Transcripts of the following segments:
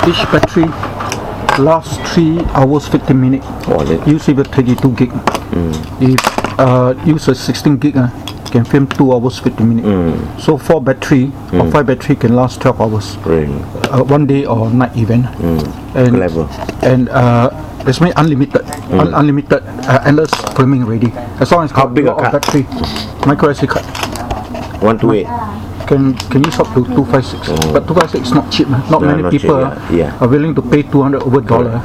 each battery lasts 3 hours 15 minutes. Use even 32 gig. If use a 16 gig, can film 2 hours 50 minutes. So 4 battery or 5 battery can last 12 hours. Really? One day or night event. And Clever. And it's made unlimited, endless filming ready. As long as How big a card? battery, micro SD card. 128. Can use up to 256, but 256 is not cheap. Not many not people cheap, yeah. are willing to pay $200 over dollar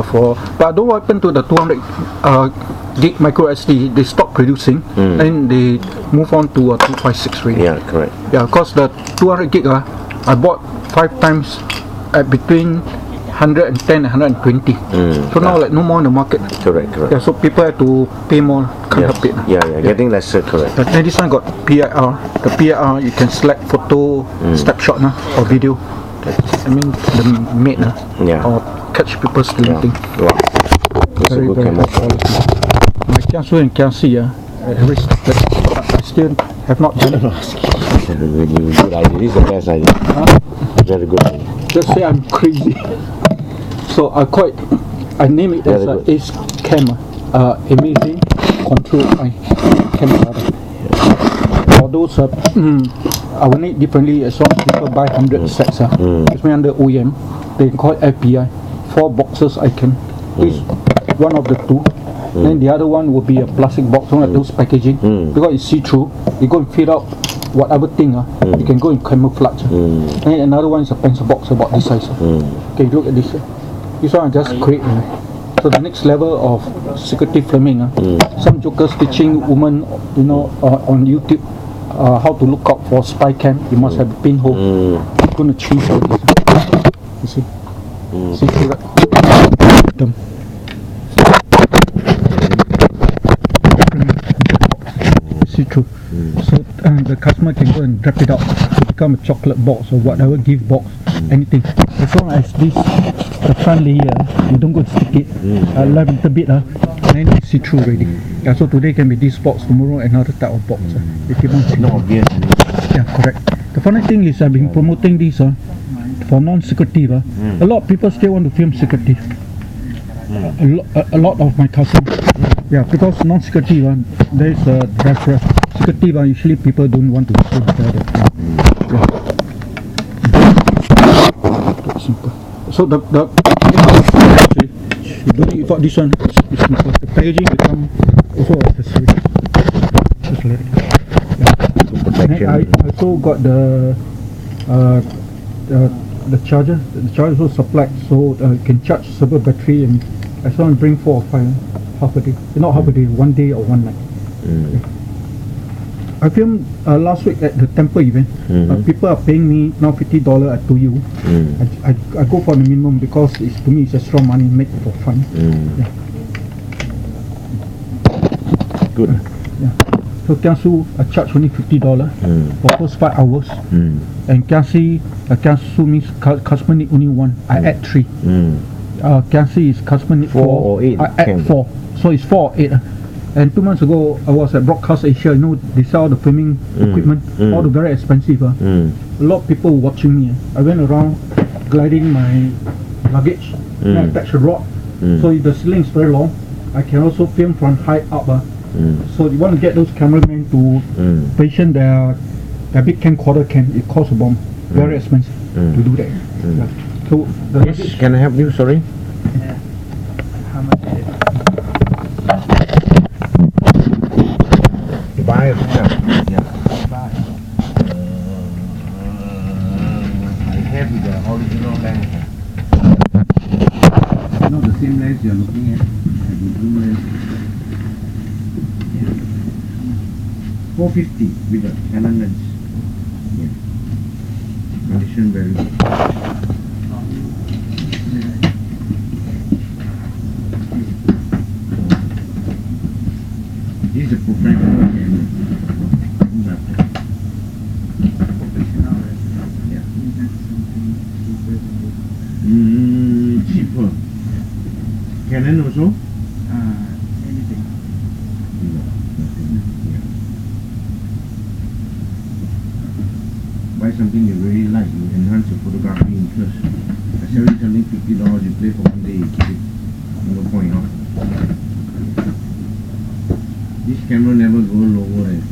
for. But don't what happened to the 200 gig micro SD? They stopped producing, then they move on to 256 really. Yeah, correct. Yeah, because the 200 gig I bought 5 times at between 110 and 120. So now like no more in the market. Correct. Yeah, so people have to pay more. Can't help it. Getting lesser, correct. Then this one got PIR. The PIR you can select photo, snapshot or video. I mean the mate or catch people stealing thing. Wow. Very good quality. My Kiasu and Kiasi every started. I still have not done it. Really good idea. This is the best idea. Very good idea. Just say I'm crazy. So I name it as Ace Cam. Amazing control camera. For those I will need differently as long as people buy 100 sets. It's me under OEM. They call it FPI. 4 boxes I can. This one of the 2. Then the other one will be a plastic box, one of those packaging. Because it's see-through. You go and fit out whatever thing you can go and camouflage. And another one is a pencil box about this size. Okay, look at this. This one I just create. So the next level of secretive filming. Some jokers teaching women, on YouTube how to look out for spy cam. You must have a pinhole. I'm going to change all this. You see? See through that? See through. So the customer can go and wrap it out to become a chocolate box or whatever gift box, anything. As long as this the front layer, you don't go and stick it, left a little bit, and then it's see through already. Yeah, so today can be this box, tomorrow another type of box. If you want to. Not obvious. Yeah, correct. The funny thing is I've been promoting this for non-secretive. A lot of people still want to film secretive. A lot of my customers. Yeah, because non-secretive, there is a reference. Secretive, usually people don't want to film together. Simple. So the actually, you don't need for this one. It's simple. The packaging become also accessory. Just like that. I also got the charger. The charger is also supplied, so you can charge several battery, and as long as bring 4 or 5, half a day. Not half a day, 1 day or 1 night. Okay. I filmed last week at the temple event. People are paying me now $50 at 2U. I go for the minimum because to me it's extra money made for fun. Good. So Kiasu I charge only $50 for first 5 hours. And Kiasu means customer need only 1. I add 3. Kiasu is customer need 4 or 8. I add 4. So it's 4 or 8. And 2 months ago, I was at Broadcast Asia. They sell the filming equipment, all the very expensive. A lot of people watching me. I went around gliding my luggage, and I attached a rod. So if the ceiling is very long, I can also film from high up. So you want to get those cameramen to position their big camcorder it costs a bomb. Very expensive to do that. So yes, can I help you? Sorry. How much is it? Buy it. Yeah. I have the original lens. Not the same lens you're looking at. The blue lens. 450 with the Canon lens. Condition very good. This is a professional camera. Cheaper. Canon also? Anything. No, nothing. Buy something you really like, you enhance your photography interest. sell you something $50, you play for one day, you keep it. No point, huh? This camera never go lower than $400.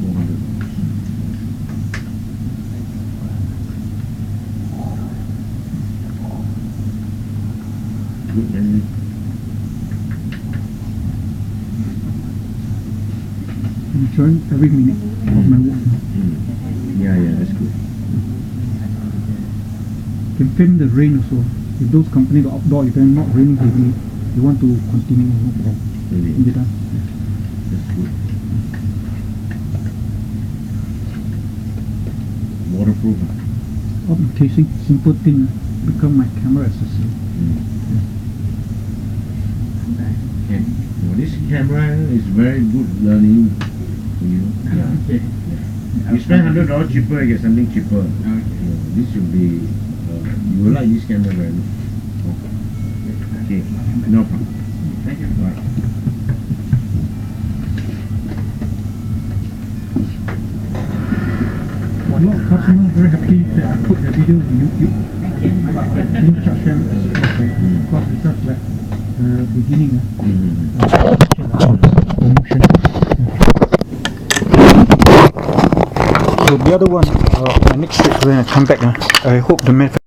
Good memory. I'm showing every minute of my work. Yeah, that's good. Can film the rain also. If those companies got outdoor, if they're not raining heavily, you want to continue, no problem. Really? Is it done? That's good. Waterproof. Oh, casing, simple thing, become my camera accessory. Okay. Well, this camera is very good learning for you. Yeah. You spend $100 cheaper, you get something cheaper. This should be. You will like this camera very much. Okay. No problem. Thank you. Right. A lot of customers very happy that I put the video on YouTube. Didn't charge them because it's just like beginning promotion. So the other one, my next trip when I come back, I hope the manufacturer